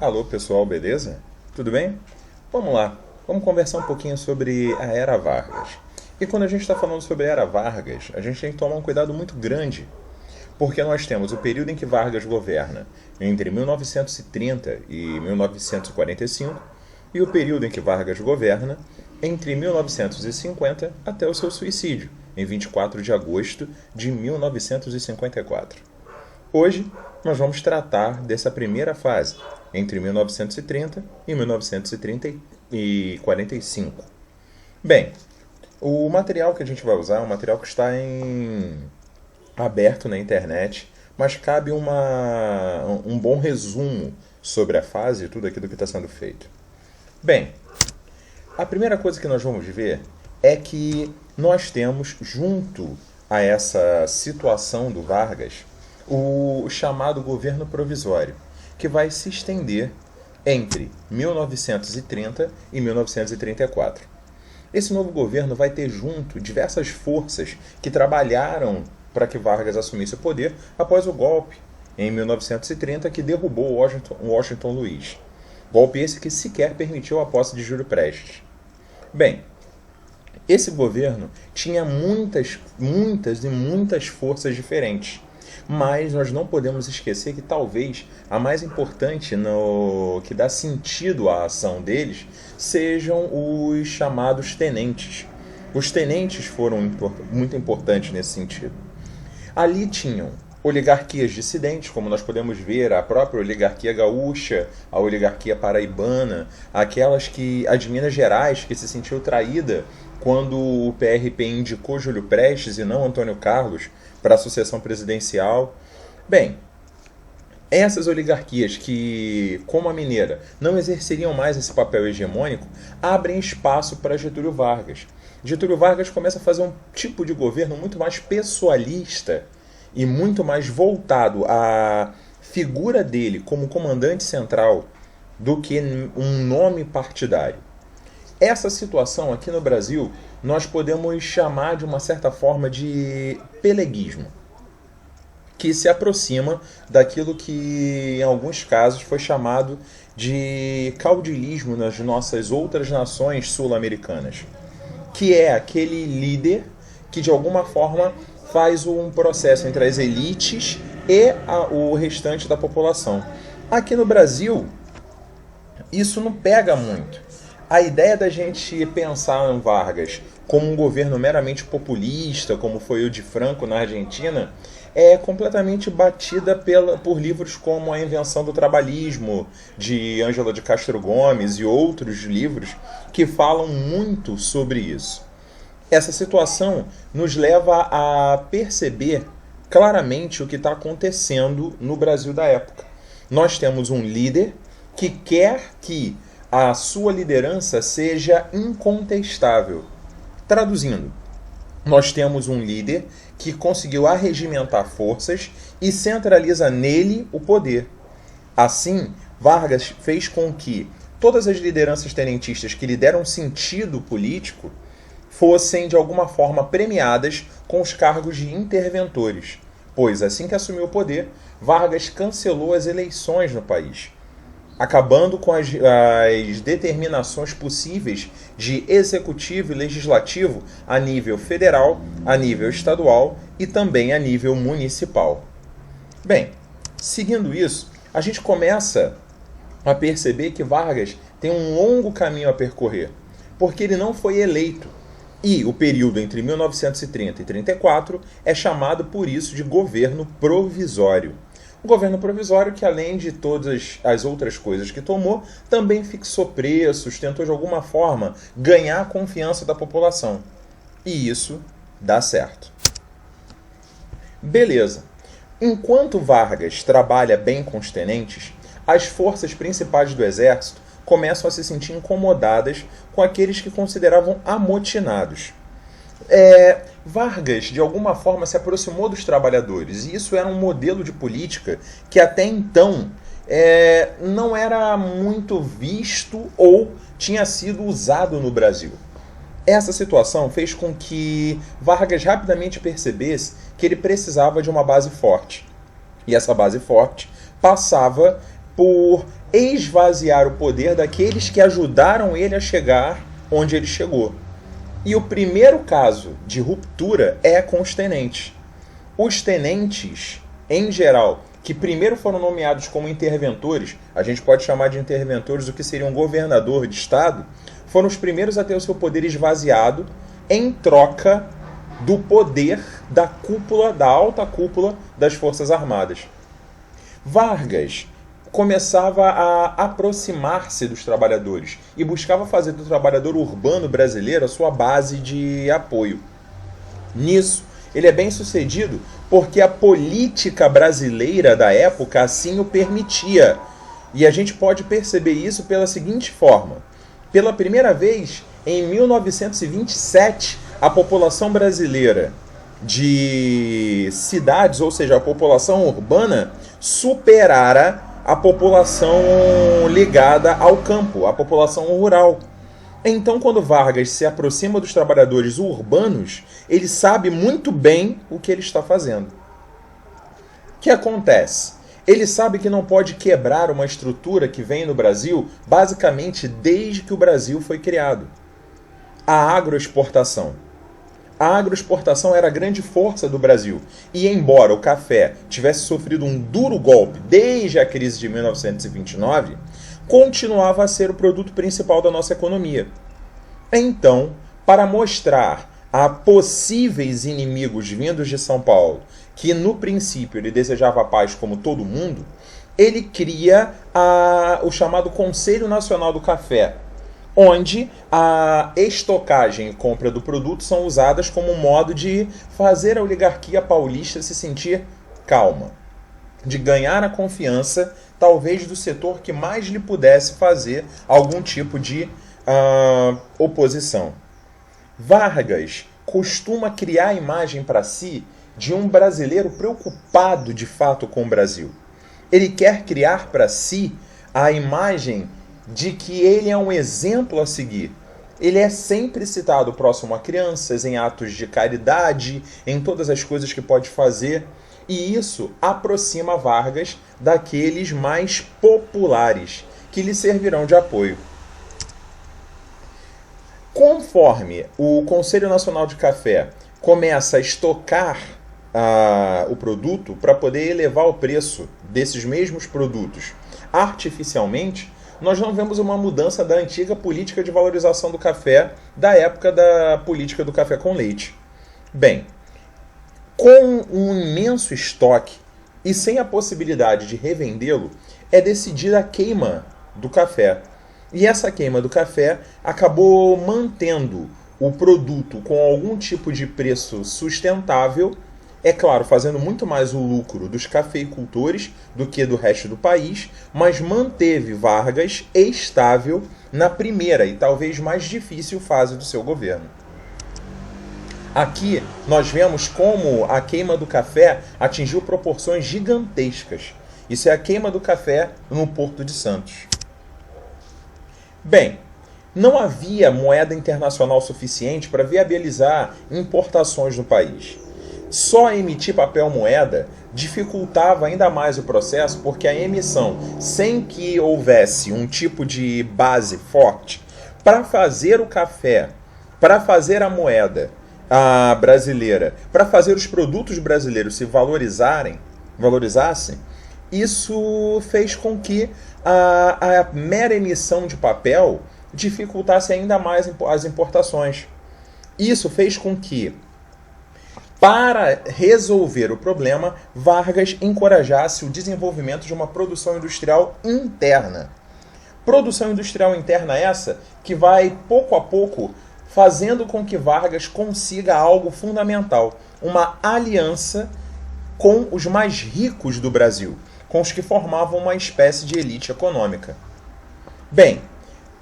Alô pessoal, beleza? Tudo bem? Vamos lá, vamos conversar um pouquinho sobre a Era Vargas. E quando a gente está falando sobre a Era Vargas, a gente tem que tomar um cuidado muito grande, porque nós temos o período em que Vargas governa entre 1930 e 1945 e o período em que Vargas governa entre 1950 até o seu suicídio, em 24 de agosto de 1954. Hoje, nós vamos tratar dessa primeira fase, entre 1930 e 1945. Bem, o material que a gente vai usar é um material que está aberto na internet, mas cabe um bom resumo sobre a fase e tudo aquilo que está sendo feito. Bem, a primeira coisa que nós vamos ver é que nós temos, junto a essa situação do Vargas, o chamado governo provisório, que vai se estender entre 1930 e 1934. Esse novo governo vai ter junto diversas forças que trabalharam para que Vargas assumisse o poder após o golpe em 1930 que derrubou Washington Luiz. Golpe esse que sequer permitiu a posse de Júlio Prestes. Bem, esse governo tinha muitas forças diferentes, mas nós não podemos esquecer que talvez a mais importante que dá sentido à ação deles sejam os chamados tenentes. Os tenentes foram muito importantes nesse sentido. Ali tinham oligarquias dissidentes, como nós podemos ver, a própria oligarquia gaúcha, a oligarquia paraibana, as de Minas Gerais, que se sentiu traída quando o PRP indicou Júlio Prestes e não Antônio Carlos para a sucessão presidencial. Bem, essas oligarquias que, como a mineira, não exerceriam mais esse papel hegemônico, abrem espaço para Getúlio Vargas. Getúlio Vargas começa a fazer um tipo de governo muito mais pessoalista e muito mais voltado à figura dele como comandante central do que um nome partidário. Essa situação aqui no Brasil nós podemos chamar de uma certa forma de peleguismo, que se aproxima daquilo que em alguns casos foi chamado de caudilismo nas nossas outras nações sul-americanas, que é aquele líder que de alguma forma faz um processo entre as elites e o restante da população. Aqui no Brasil, isso não pega muito. A ideia da gente pensar em Vargas como um governo meramente populista, como foi o de Franco na Argentina, é completamente batida por livros como A Invenção do Trabalhismo, de Ângela de Castro Gomes, e outros livros que falam muito sobre isso. Essa situação nos leva a perceber claramente o que está acontecendo no Brasil da época. Nós temos um líder que quer que a sua liderança seja incontestável. Traduzindo, nós temos um líder que conseguiu arregimentar forças e centraliza nele o poder. Assim, Vargas fez com que todas as lideranças tenentistas que lhe deram sentido político fossem, de alguma forma, premiadas com os cargos de interventores, pois, assim que assumiu o poder, Vargas cancelou as eleições no país, acabando com as determinações possíveis de executivo e legislativo a nível federal, a nível estadual e também a nível municipal. Bem, seguindo isso, a gente começa a perceber que Vargas tem um longo caminho a percorrer, porque ele não foi eleito. E o período entre 1930 e 1934 é chamado por isso de governo provisório. O governo provisório que, além de todas as outras coisas que tomou, também fixou preços, tentou de alguma forma ganhar a confiança da população. E isso dá certo. Beleza. Enquanto Vargas trabalha bem com os tenentes, as forças principais do exército começam a se sentir incomodadas com aqueles que consideravam amotinados. Vargas, de alguma forma, se aproximou dos trabalhadores, e isso era um modelo de política que até então não era muito visto ou tinha sido usado no Brasil. Essa situação fez com que Vargas rapidamente percebesse que ele precisava de uma base forte. E essa base forte passava por esvaziar o poder daqueles que ajudaram ele a chegar onde ele chegou. E o primeiro caso de ruptura é com os tenentes. Os tenentes, em geral, que primeiro foram nomeados como interventores, a gente pode chamar de interventores o que seria um governador de estado, foram os primeiros a ter o seu poder esvaziado em troca do poder da cúpula, da alta cúpula das Forças Armadas. Vargas começava a aproximar-se dos trabalhadores e buscava fazer do trabalhador urbano brasileiro a sua base de apoio. Nisso, ele é bem sucedido porque a política brasileira da época assim o permitia. E a gente pode perceber isso pela seguinte forma. Pela primeira vez, em 1927, a população brasileira de cidades, ou seja, a população urbana, superara a população ligada ao campo, a população rural. Então, quando Vargas se aproxima dos trabalhadores urbanos, ele sabe muito bem o que ele está fazendo. O que acontece? Ele sabe que não pode quebrar uma estrutura que vem no Brasil basicamente desde que o Brasil foi criado. A agroexportação. A agroexportação era a grande força do Brasil. E embora o café tivesse sofrido um duro golpe desde a crise de 1929, continuava a ser o produto principal da nossa economia. Então, para mostrar a possíveis inimigos vindos de São Paulo que no princípio ele desejava a paz como todo mundo, ele cria o chamado Conselho Nacional do Café, onde a estocagem e compra do produto são usadas como um modo de fazer a oligarquia paulista se sentir calma, de ganhar a confiança, talvez, do setor que mais lhe pudesse fazer algum tipo de oposição. Vargas costuma criar a imagem para si de um brasileiro preocupado de fato com o Brasil. Ele quer criar para si a imagem de que ele é um exemplo a seguir. Ele é sempre citado próximo a crianças, em atos de caridade, em todas as coisas que pode fazer. E isso aproxima Vargas daqueles mais populares, que lhe servirão de apoio. Conforme o Conselho Nacional de Café começa a estocar o produto para poder elevar o preço desses mesmos produtos artificialmente, nós não vemos uma mudança da antiga política de valorização do café da época da política do café com leite. Bem, com um imenso estoque e sem a possibilidade de revendê-lo, é decidida a queima do café. E essa queima do café acabou mantendo o produto com algum tipo de preço sustentável, é claro, fazendo muito mais o lucro dos cafeicultores do que do resto do país, mas manteve Vargas estável na primeira e talvez mais difícil fase do seu governo. Aqui nós vemos como a queima do café atingiu proporções gigantescas. Isso é a queima do café no Porto de Santos. Bem, não havia moeda internacional suficiente para viabilizar importações no país. Só emitir papel moeda dificultava ainda mais o processo, porque a emissão, sem que houvesse um tipo de base forte, para fazer o café, para fazer a moeda brasileira, para fazer os produtos brasileiros se valorizassem, isso fez com que a mera emissão de papel dificultasse ainda mais as importações. Isso fez com que, para resolver o problema, Vargas encorajasse o desenvolvimento de uma produção industrial interna. Produção industrial interna essa que vai, pouco a pouco, fazendo com que Vargas consiga algo fundamental, uma aliança com os mais ricos do Brasil, com os que formavam uma espécie de elite econômica. Bem,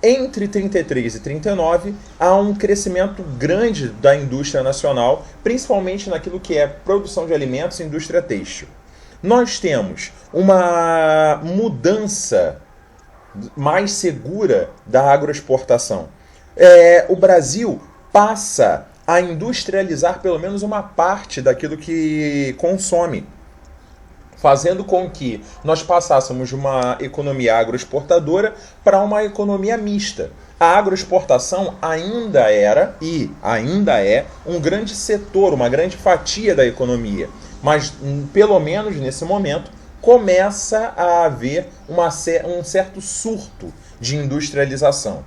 entre 33 e 39, há um crescimento grande da indústria nacional, principalmente naquilo que é produção de alimentos e indústria têxtil. Nós temos uma mudança mais segura da agroexportação. O Brasil passa a industrializar pelo menos uma parte daquilo que consome. fazendo com que nós passássemos de uma economia agroexportadora para uma economia mista. A agroexportação ainda era e ainda é um grande setor, uma grande fatia da economia, mas pelo menos nesse momento começa a haver um certo surto de industrialização.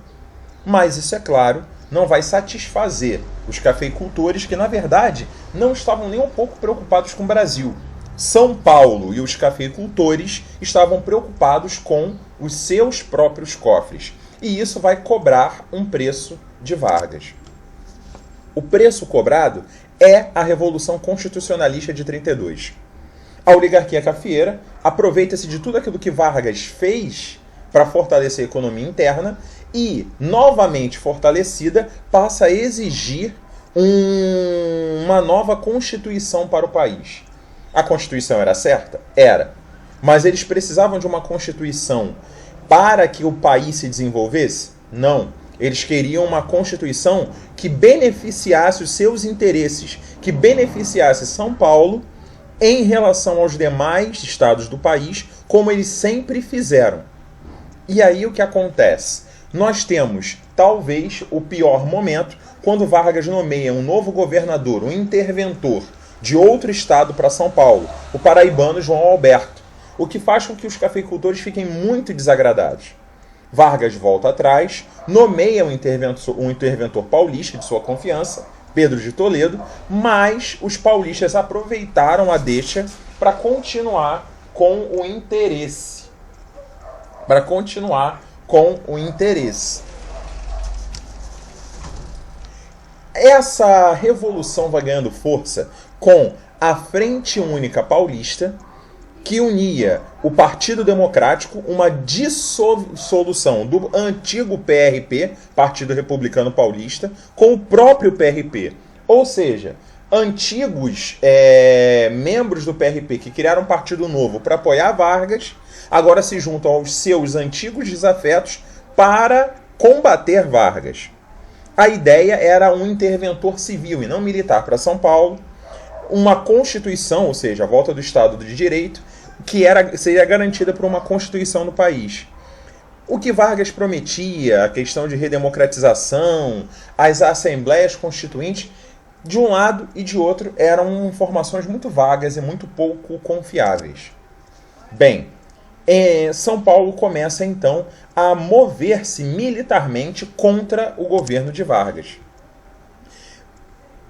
Mas isso, é claro, não vai satisfazer os cafeicultores que, na verdade, não estavam nem um pouco preocupados com o Brasil. São Paulo e os cafeicultores estavam preocupados com os seus próprios cofres. E isso vai cobrar um preço de Vargas. O preço cobrado é a Revolução Constitucionalista de 32. A oligarquia cafeeira aproveita-se de tudo aquilo que Vargas fez para fortalecer a economia interna e, novamente fortalecida, passa a exigir uma nova Constituição para o país. A Constituição era certa? Era. Mas eles precisavam de uma Constituição para que o país se desenvolvesse? Não. Eles queriam uma Constituição que beneficiasse os seus interesses, que beneficiasse São Paulo em relação aos demais estados do país, como eles sempre fizeram. E aí o que acontece? Nós temos, talvez, o pior momento, quando Vargas nomeia um novo governador, um interventor de outro estado para São Paulo, o paraibano João Alberto, o que faz com que os cafeicultores fiquem muito desagradados. Vargas volta atrás, nomeia um interventor paulista de sua confiança, Pedro de Toledo, mas os paulistas aproveitaram a deixa para continuar com o interesse. Essa revolução vai ganhando força com a Frente Única Paulista, que unia o Partido Democrático, uma dissolução do antigo PRP, Partido Republicano Paulista, com o próprio PRP. Ou seja, antigos membros do PRP que criaram um partido novo para apoiar Vargas, agora se juntam aos seus antigos desafetos para combater Vargas. A ideia era um interventor civil e não militar para São Paulo, uma Constituição, ou seja, a volta do Estado de Direito, que seria garantida por uma Constituição no país. O que Vargas prometia, a questão de redemocratização, as assembleias constituintes, de um lado e de outro, eram informações muito vagas e muito pouco confiáveis. Bem, São Paulo começa então a mover-se militarmente contra o governo de Vargas.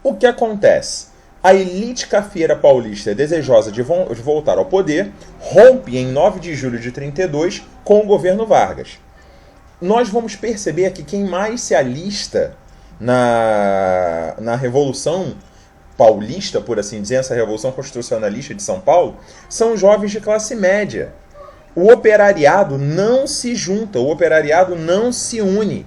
O que acontece? A elite cafeeira paulista, desejosa de voltar ao poder, rompe em 9 de julho de 32 com o governo Vargas. Nós vamos perceber que quem mais se alista na Revolução Paulista, por assim dizer, essa Revolução Constitucionalista de São Paulo, são jovens de classe média. O operariado não se junta, o operariado não se une.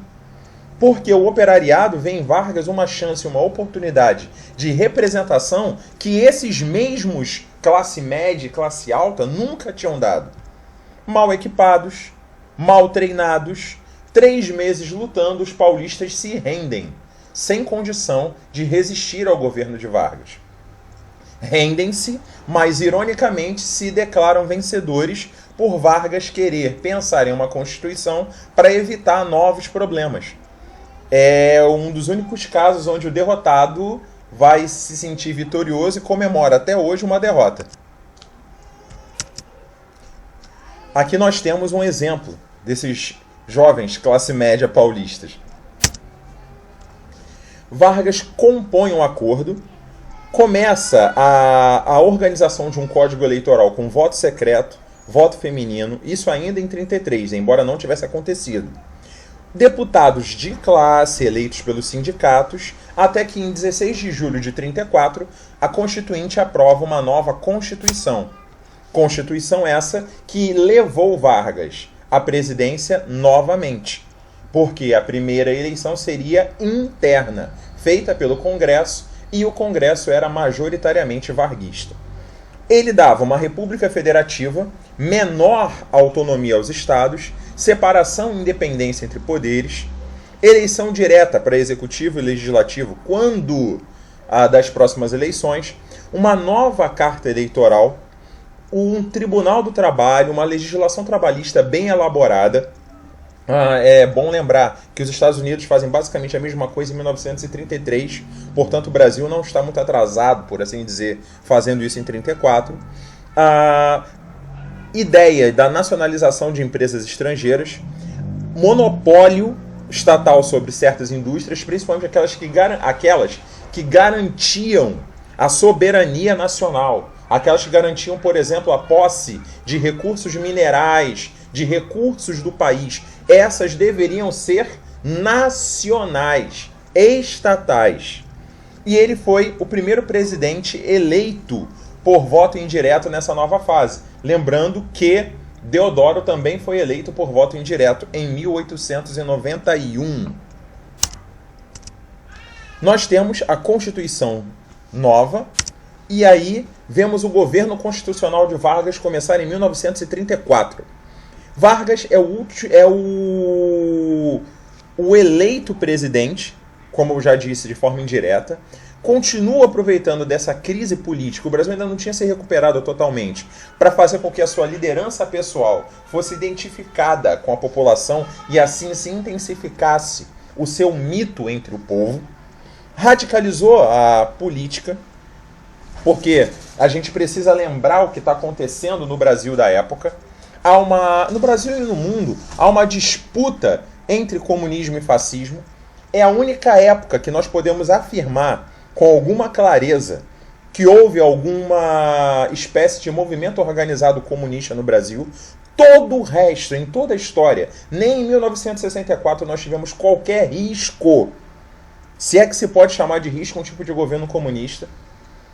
Porque o operariado vê em Vargas uma chance, uma oportunidade de representação que esses mesmos classe média e classe alta nunca tinham dado. Mal equipados, mal treinados, 3 meses lutando, os paulistas se rendem, sem condição de resistir ao governo de Vargas. Rendem-se, mas ironicamente se declaram vencedores por Vargas querer pensar em uma Constituição para evitar novos problemas. É um dos únicos casos onde o derrotado vai se sentir vitorioso e comemora até hoje uma derrota. Aqui nós temos um exemplo desses jovens classe média paulistas. Vargas compõe um acordo, começa a organização de um código eleitoral com voto secreto, voto feminino, isso ainda em 33, embora não tivesse acontecido. Deputados de classe eleitos pelos sindicatos, até que em 16 de julho de 34, a Constituinte aprova uma nova Constituição. Constituição essa que levou Vargas à presidência novamente, porque a primeira eleição seria interna, feita pelo Congresso, e o Congresso era majoritariamente varguista. Ele dava uma república federativa, menor autonomia aos estados, separação e independência entre poderes, eleição direta para executivo e legislativo quando das próximas eleições, uma nova carta eleitoral, um tribunal do trabalho, uma legislação trabalhista bem elaborada. É bom lembrar que os Estados Unidos fazem basicamente a mesma coisa em 1933, portanto o Brasil não está muito atrasado, por assim dizer, fazendo isso em 34. A ideia da nacionalização de empresas estrangeiras, monopólio estatal sobre certas indústrias, principalmente aquelas que garantiam a soberania nacional, aquelas que garantiam, por exemplo, a posse de recursos minerais, de recursos do país. Essas deveriam ser nacionais, estatais. E ele foi o primeiro presidente eleito por voto indireto nessa nova fase. Lembrando que Deodoro também foi eleito por voto indireto em 1891. Nós temos a Constituição nova, e aí vemos o governo constitucional de Vargas começar em 1934. Vargas é o eleito presidente, como eu já disse, de forma indireta. Continua aproveitando dessa crise política, o Brasil ainda não tinha se recuperado totalmente, para fazer com que a sua liderança pessoal fosse identificada com a população e assim se intensificasse o seu mito entre o povo. Radicalizou a política, porque a gente precisa lembrar o que está acontecendo no Brasil da época. No Brasil e no mundo, há uma disputa entre comunismo e fascismo. É a única época que nós podemos afirmar com alguma clareza que houve alguma espécie de movimento organizado comunista no Brasil. Todo o resto, em toda a história, nem em 1964 nós tivemos qualquer risco, se é que se pode chamar de risco um tipo de governo comunista.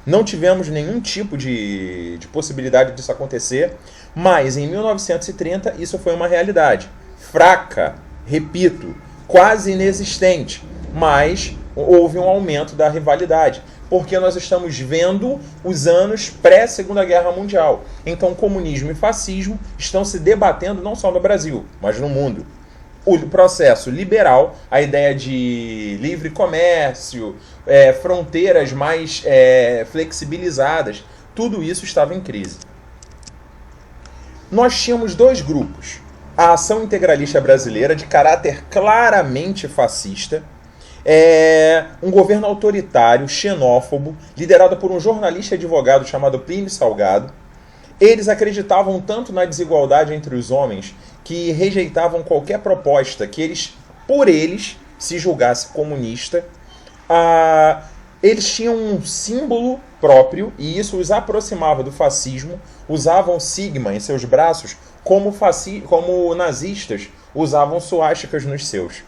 Não tivemos nenhum tipo de possibilidade disso acontecer, mas em 1930 isso foi uma realidade. Fraca, repito, quase inexistente, mas houve um aumento da rivalidade, porque nós estamos vendo os anos pré-Segunda Guerra Mundial. Então comunismo e fascismo estão se debatendo não só no Brasil, mas no mundo. O processo liberal, a ideia de livre comércio, fronteiras mais flexibilizadas, tudo isso estava em crise. Nós tínhamos dois grupos. A Ação Integralista Brasileira, de caráter claramente fascista, um governo autoritário, xenófobo, liderado por um jornalista e advogado chamado Plínio Salgado. Eles acreditavam tanto na desigualdade entre os homens que rejeitavam qualquer proposta que por eles se julgasse comunista. Eles tinham um símbolo próprio e isso os aproximava do fascismo. Usavam sigma em seus braços como nazistas usavam suásticas nos seus.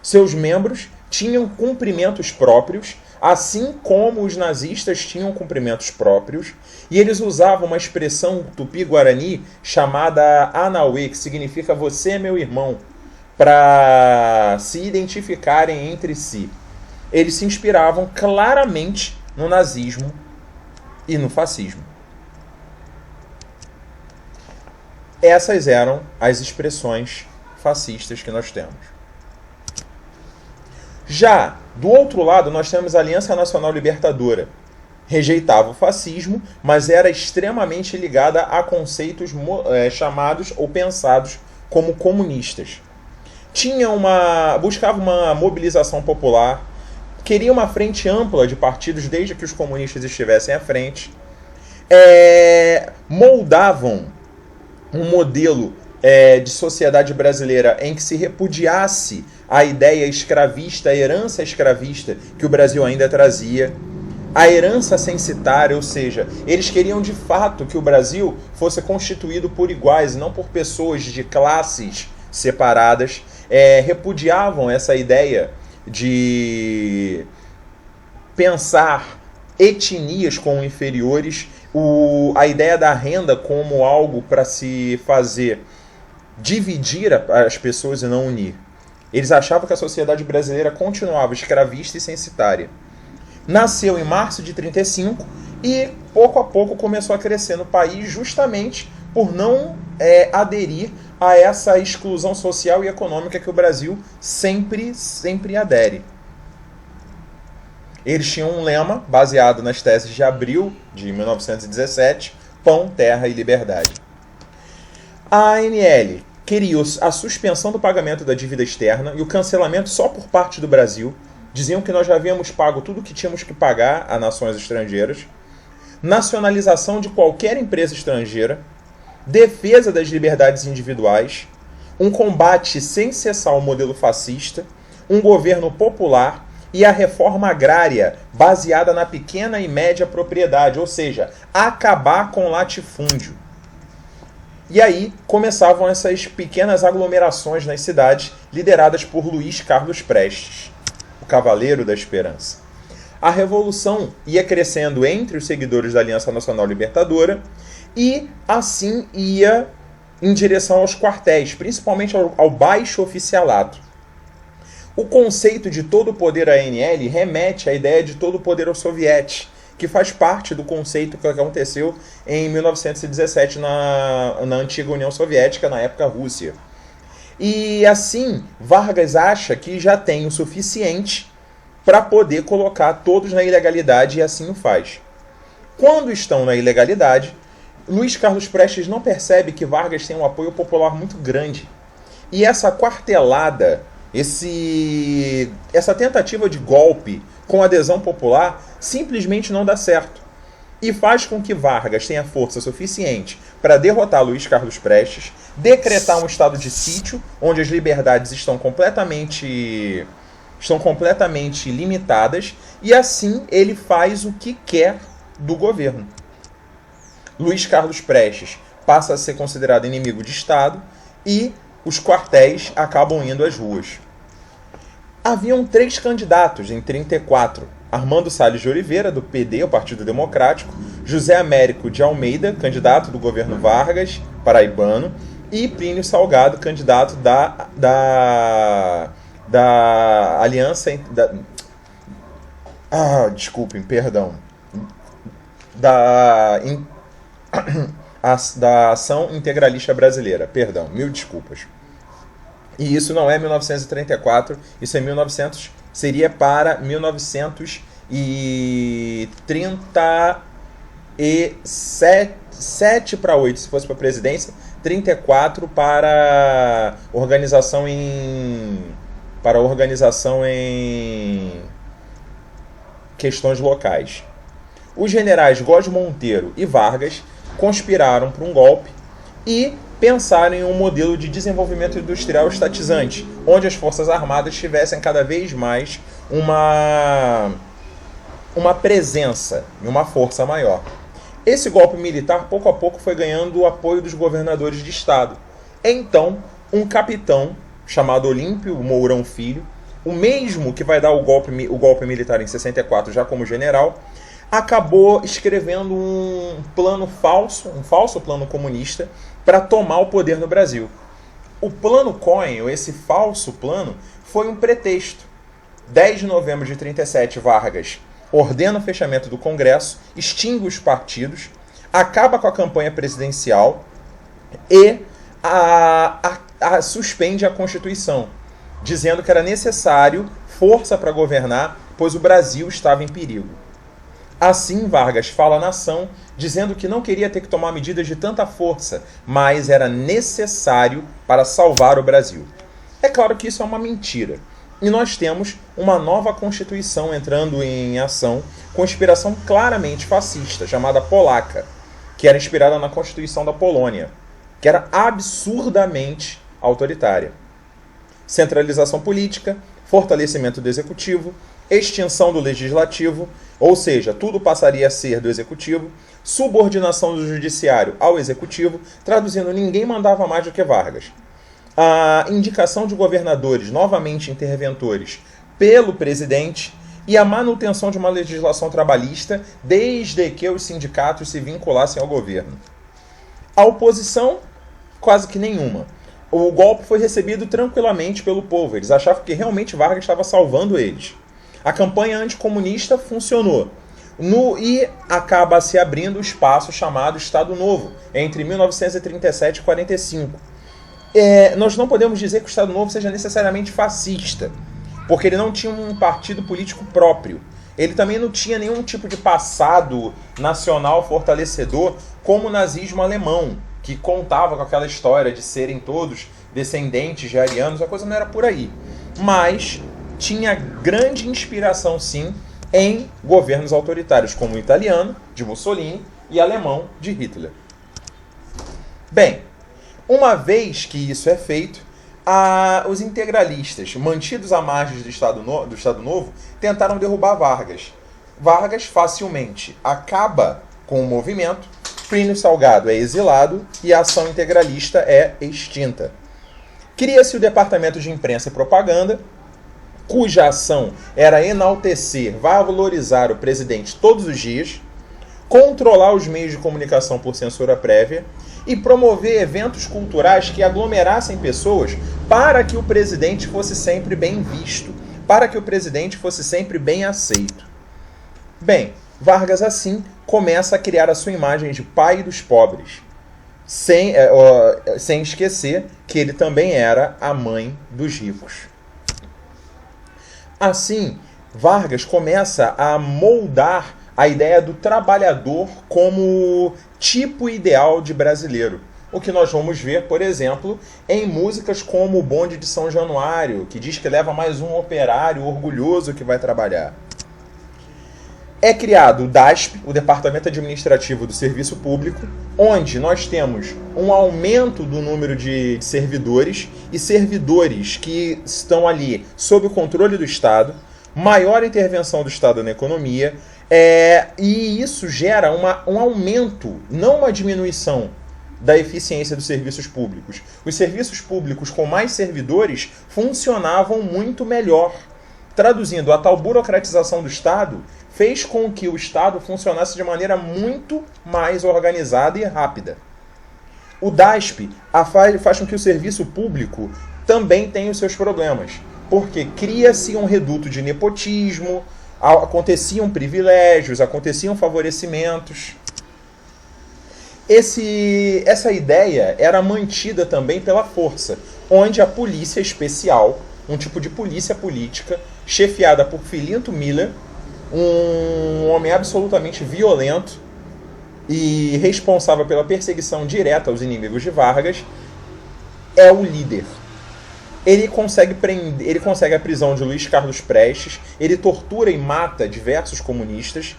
Seus membros tinham cumprimentos próprios, assim como os nazistas tinham cumprimentos próprios, e eles usavam uma expressão tupi-guarani chamada Anauê, que significa você é meu irmão, para se identificarem entre si. Eles se inspiravam claramente no nazismo e no fascismo. Essas eram as expressões fascistas que nós temos. Já do outro lado, nós temos a Aliança Nacional Libertadora. Rejeitava o fascismo, mas era extremamente ligada a conceitos chamados ou pensados como comunistas. Buscava uma mobilização popular, queria uma frente ampla de partidos desde que os comunistas estivessem à frente, moldavam um modelo de sociedade brasileira em que se repudiasse a ideia escravista, a herança escravista que o Brasil ainda trazia, a herança censitária, ou seja, eles queriam de fato que o Brasil fosse constituído por iguais, não por pessoas de classes separadas, repudiavam essa ideia de pensar etnias como inferiores, a ideia da renda como algo para se fazer dividir as pessoas e não unir. Eles achavam que a sociedade brasileira continuava escravista e censitária. Nasceu em março de 1935 e pouco a pouco começou a crescer no país justamente por não aderir a essa exclusão social e econômica que o Brasil sempre adere. Eles tinham um lema baseado nas teses de Abril de 1917, pão, terra e liberdade. A ANL queria a suspensão do pagamento da dívida externa e o cancelamento só por parte do Brasil. Diziam que nós já havíamos pago tudo o que tínhamos que pagar a nações estrangeiras. Nacionalização de qualquer empresa estrangeira. Defesa das liberdades individuais. Um combate sem cessar ao modelo fascista. Um governo popular. E a reforma agrária baseada na pequena e média propriedade. Ou seja, acabar com o latifúndio. E aí começavam essas pequenas aglomerações nas cidades, lideradas por Luiz Carlos Prestes, o Cavaleiro da Esperança. A revolução ia crescendo entre os seguidores da Aliança Nacional Libertadora e assim ia em direção aos quartéis, principalmente ao baixo oficialato. O conceito de todo o poder ANL remete à ideia de todo o poder ao soviete, que faz parte do conceito que aconteceu em 1917 na antiga União Soviética, na época Rússia. E assim, Vargas acha que já tem o suficiente para poder colocar todos na ilegalidade e assim o faz. Quando estão na ilegalidade, Luiz Carlos Prestes não percebe que Vargas tem um apoio popular muito grande. E essa quartelada, essa tentativa de golpe com adesão popular simplesmente não dá certo. E faz com que Vargas tenha força suficiente para derrotar Luiz Carlos Prestes, decretar um estado de sítio, onde as liberdades estão completamente limitadas, e assim ele faz o que quer do governo. Luiz Carlos Prestes passa a ser considerado inimigo de Estado e os quartéis acabam indo às ruas. Haviam 3 candidatos em 34. Armando Salles de Oliveira, do PD, o Partido Democrático, José Américo de Almeida, candidato do governo Vargas, paraibano, e Plínio Salgado, candidato da Aliança... desculpem, perdão. Da Ação Integralista Brasileira. Perdão, mil desculpas. E isso não é 1934, isso é 1900... Seria para 1937 para 8, se fosse para a presidência, 34 para organização em questões locais. Os generais Góes Monteiro e Vargas conspiraram para um golpe e pensaram em um modelo de desenvolvimento industrial estatizante, onde as Forças Armadas tivessem cada vez mais uma presença e uma força maior. Esse golpe militar, pouco a pouco, foi ganhando o apoio dos governadores de estado. Então, um capitão chamado Olímpio Mourão Filho, o mesmo que vai dar o golpe militar em 64, já como general, acabou escrevendo um falso plano comunista, para tomar o poder no Brasil. O plano Cohen, ou esse falso plano, foi um pretexto. 10 de novembro de 37, Vargas ordena o fechamento do Congresso, extingue os partidos, acaba com a campanha presidencial e suspende a Constituição, dizendo que era necessário força para governar, pois o Brasil estava em perigo. Assim, Vargas fala à nação, dizendo que não queria ter que tomar medidas de tanta força, mas era necessário para salvar o Brasil. É claro que isso é uma mentira. E nós temos uma nova Constituição entrando em ação, com inspiração claramente fascista, chamada Polaca, que era inspirada na Constituição da Polônia, que era absurdamente autoritária. Centralização política, fortalecimento do executivo, extinção do legislativo, ou seja, tudo passaria a ser do executivo, subordinação do judiciário ao executivo, traduzindo, ninguém mandava mais do que Vargas. A indicação de governadores, novamente interventores, pelo presidente e a manutenção de uma legislação trabalhista desde que os sindicatos se vinculassem ao governo. A oposição, quase que nenhuma. O golpe foi recebido tranquilamente pelo povo, eles achavam que realmente Vargas estava salvando eles. A campanha anticomunista funcionou. E acaba se abrindo o espaço chamado Estado Novo, entre 1937 e 1945. Nós não podemos dizer que o Estado Novo seja necessariamente fascista, porque ele não tinha um partido político próprio. Ele também não tinha nenhum tipo de passado nacional fortalecedor, como o nazismo alemão, que contava com aquela história de serem todos descendentes de arianos. A coisa não era por aí. Mas tinha grande inspiração, sim, em governos autoritários, como o italiano, de Mussolini, e alemão, de Hitler. Bem, uma vez que isso é feito, os integralistas, mantidos à margem do Estado Novo, tentaram derrubar Vargas. Vargas facilmente acaba com o movimento, Plínio Salgado é exilado e a ação integralista é extinta. Cria-se o Departamento de Imprensa e Propaganda, cuja ação era enaltecer, valorizar o presidente todos os dias, controlar os meios de comunicação por censura prévia e promover eventos culturais que aglomerassem pessoas para que o presidente fosse sempre bem visto, para que o presidente fosse sempre bem aceito. Bem, Vargas assim começa a criar a sua imagem de pai dos pobres, sem esquecer que ele também era a mãe dos ricos. Assim, Vargas começa a moldar a ideia do trabalhador como tipo ideal de brasileiro. O que nós vamos ver, por exemplo, em músicas como o Bonde de São Januário, que diz que leva mais um operário orgulhoso que vai trabalhar. É criado o DASP, o Departamento Administrativo do Serviço Público, onde nós temos um aumento do número de servidores e servidores que estão ali sob o controle do Estado, maior intervenção do Estado na economia, e isso gera um aumento, não uma diminuição da eficiência dos serviços públicos. Os serviços públicos com mais servidores funcionavam muito melhor. Traduzindo, a tal burocratização do Estado fez com que o Estado funcionasse de maneira muito mais organizada e rápida. O DASP faz com que o serviço público também tenha os seus problemas, porque cria-se um reduto de nepotismo, aconteciam privilégios, aconteciam favorecimentos. Essa ideia era mantida também pela força, onde a polícia especial, um tipo de polícia política, chefiada por Filinto Miller, um homem absolutamente violento e responsável pela perseguição direta aos inimigos de Vargas, é o líder. Ele consegue a prisão de Luiz Carlos Prestes, ele tortura e mata diversos comunistas,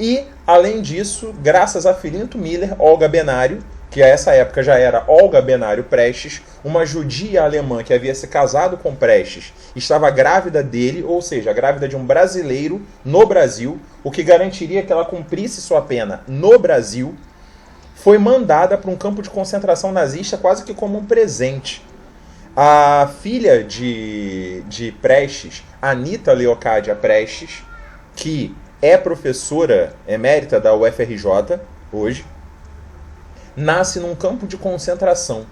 e, além disso, graças a Filinto Miller, Olga Benário, que a essa época já era Olga Benário Prestes, uma judia alemã que havia se casado com Prestes, estava grávida dele, ou seja, grávida de um brasileiro no Brasil, o que garantiria que ela cumprisse sua pena no Brasil, foi mandada para um campo de concentração nazista quase que como um presente. A filha de Prestes, Anita Leocádia Prestes, que é professora emérita da UFRJ hoje, nasce num campo de concentração.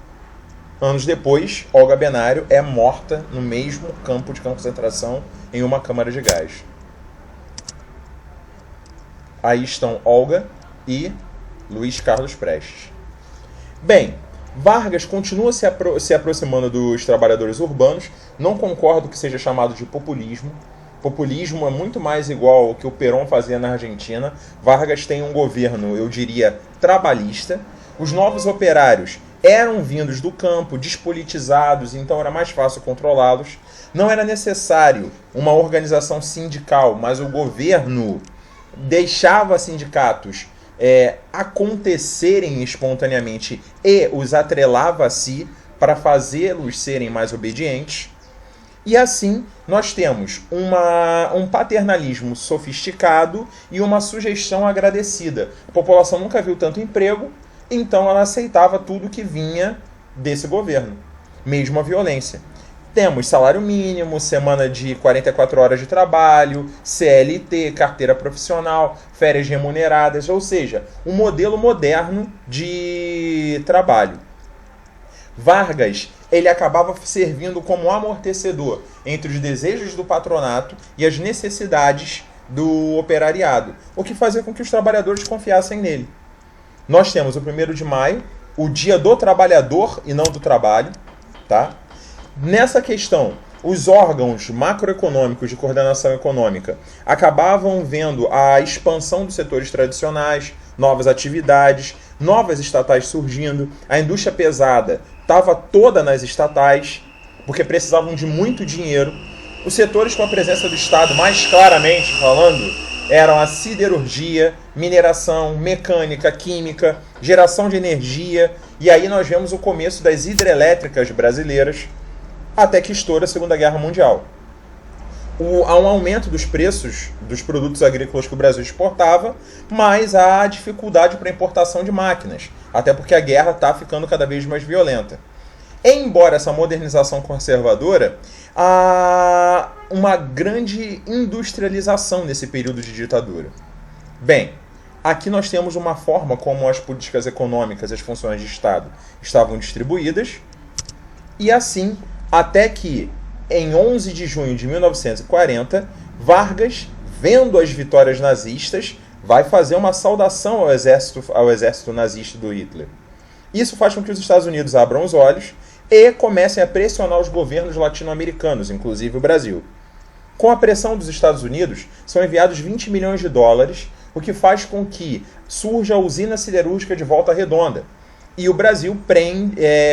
Anos depois, Olga Benário é morta no mesmo campo de concentração em uma câmara de gás. Aí estão Olga e Luiz Carlos Prestes. Bem, Vargas continua se aproximando dos trabalhadores urbanos. Não concordo que seja chamado de populismo. Populismo é muito mais igual ao que o Perón fazia na Argentina. Vargas tem um governo, eu diria, trabalhista. Os novos operários eram vindos do campo, despolitizados, então era mais fácil controlá-los. Não era necessário uma organização sindical, mas o governo deixava sindicatos acontecerem espontaneamente e os atrelava a si para fazê-los serem mais obedientes. E assim nós temos um paternalismo sofisticado e uma sugestão agradecida. A população nunca viu tanto emprego, então ela aceitava tudo que vinha desse governo, mesmo a violência. Temos salário mínimo, semana de 44 horas de trabalho, CLT, carteira profissional, férias remuneradas, ou seja, um modelo moderno de trabalho. Vargas, ele acabava servindo como amortecedor entre os desejos do patronato e as necessidades do operariado, o que fazia com que os trabalhadores confiassem nele. Nós temos o 1º de maio, o dia do trabalhador e não do trabalho, tá? Nessa questão, os órgãos macroeconômicos de coordenação econômica acabavam vendo a expansão dos setores tradicionais, novas atividades, novas estatais surgindo, a indústria pesada estava toda nas estatais, porque precisavam de muito dinheiro. Os setores com a presença do Estado, mais claramente falando, eram a siderurgia, mineração, mecânica, química, geração de energia, e aí nós vemos o começo das hidrelétricas brasileiras, até que estoura a Segunda Guerra Mundial. Há um aumento dos preços dos produtos agrícolas que o Brasil exportava, mas há dificuldade para a importação de máquinas, até porque a guerra está ficando cada vez mais violenta. Embora essa modernização conservadora, há uma grande industrialização nesse período de ditadura. Bem, aqui nós temos uma forma como as políticas econômicas e as funções de Estado estavam distribuídas, e assim, até que, em 11 de junho de 1940, Vargas, vendo as vitórias nazistas, vai fazer uma saudação ao exército nazista do Hitler. Isso faz com que os Estados Unidos abram os olhos e comecem a pressionar os governos latino-americanos, inclusive o Brasil. Com a pressão dos Estados Unidos, são enviados 20 milhões de dólares, o que faz com que surja a usina siderúrgica de Volta Redonda. E o Brasil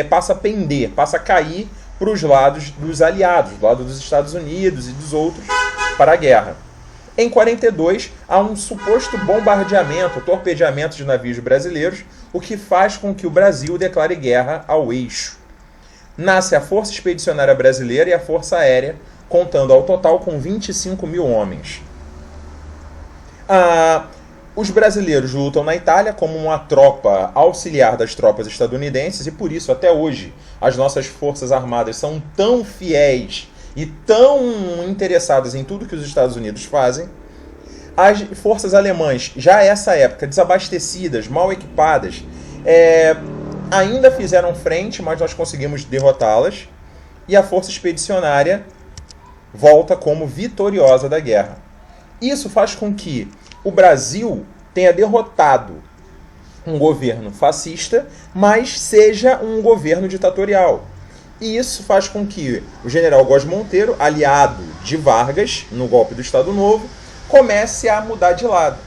passa a pender, passa a cair para os lados dos aliados, do lado dos Estados Unidos e dos outros, para a guerra. Em 1942, há um suposto bombardeamento, torpedeamento de navios brasileiros, o que faz com que o Brasil declare guerra ao eixo. Nasce a Força Expedicionária Brasileira e a Força Aérea, contando ao total com 25 mil homens. Os brasileiros lutam na Itália como uma tropa auxiliar das tropas estadunidenses e por isso, até hoje, as nossas forças armadas são tão fiéis e tão interessadas em tudo que os Estados Unidos fazem. As forças alemãs, já a essa época, desabastecidas, mal equipadas, ainda fizeram frente, mas nós conseguimos derrotá-las. E a Força Expedicionária volta como vitoriosa da guerra. Isso faz com que o Brasil tenha derrotado um governo fascista, mas seja um governo ditatorial. E isso faz com que o general Góes Monteiro, aliado de Vargas no golpe do Estado Novo, comece a mudar de lado.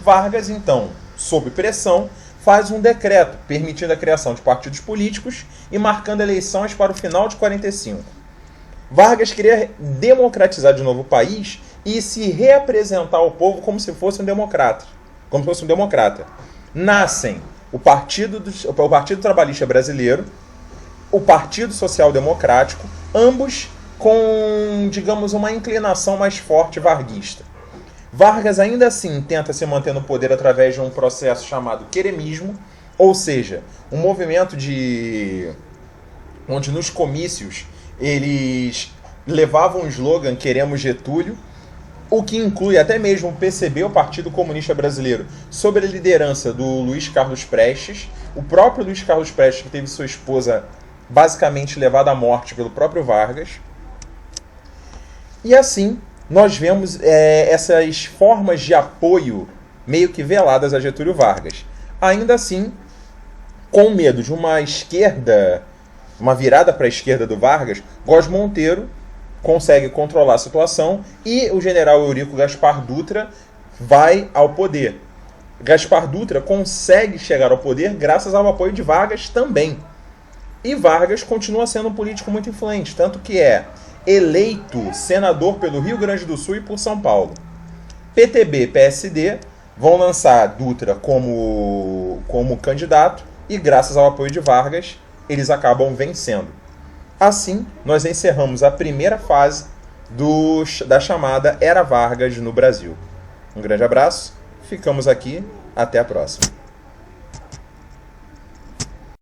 Vargas, então, sob pressão, faz um decreto permitindo a criação de partidos políticos e marcando eleições para o final de 1945. Vargas queria democratizar de novo o país e se reapresentar ao povo como se fosse um democrata. Nascem o Partido Trabalhista Brasileiro, o Partido Social Democrático, ambos com, digamos, uma inclinação mais forte varguista. Vargas ainda assim tenta se manter no poder através de um processo chamado queremismo, ou seja, um movimento onde nos comícios eles levavam o slogan "Queremos Getúlio", o que inclui até mesmo o PCB, o Partido Comunista Brasileiro, sob a liderança do Luiz Carlos Prestes, o próprio Luiz Carlos Prestes, que teve sua esposa basicamente levada à morte pelo próprio Vargas. E assim, nós vemos essas formas de apoio meio que veladas a Getúlio Vargas. Ainda assim, com medo de uma virada para a esquerda do Vargas, Góes Monteiro consegue controlar a situação e o general Eurico Gaspar Dutra vai ao poder. Gaspar Dutra consegue chegar ao poder graças ao apoio de Vargas também. E Vargas continua sendo um político muito influente, tanto que é eleito senador pelo Rio Grande do Sul e por São Paulo. PTB e PSD vão lançar Dutra como candidato e, graças ao apoio de Vargas, eles acabam vencendo. Assim, nós encerramos a primeira fase da chamada Era Vargas no Brasil. Um grande abraço, ficamos aqui, até a próxima.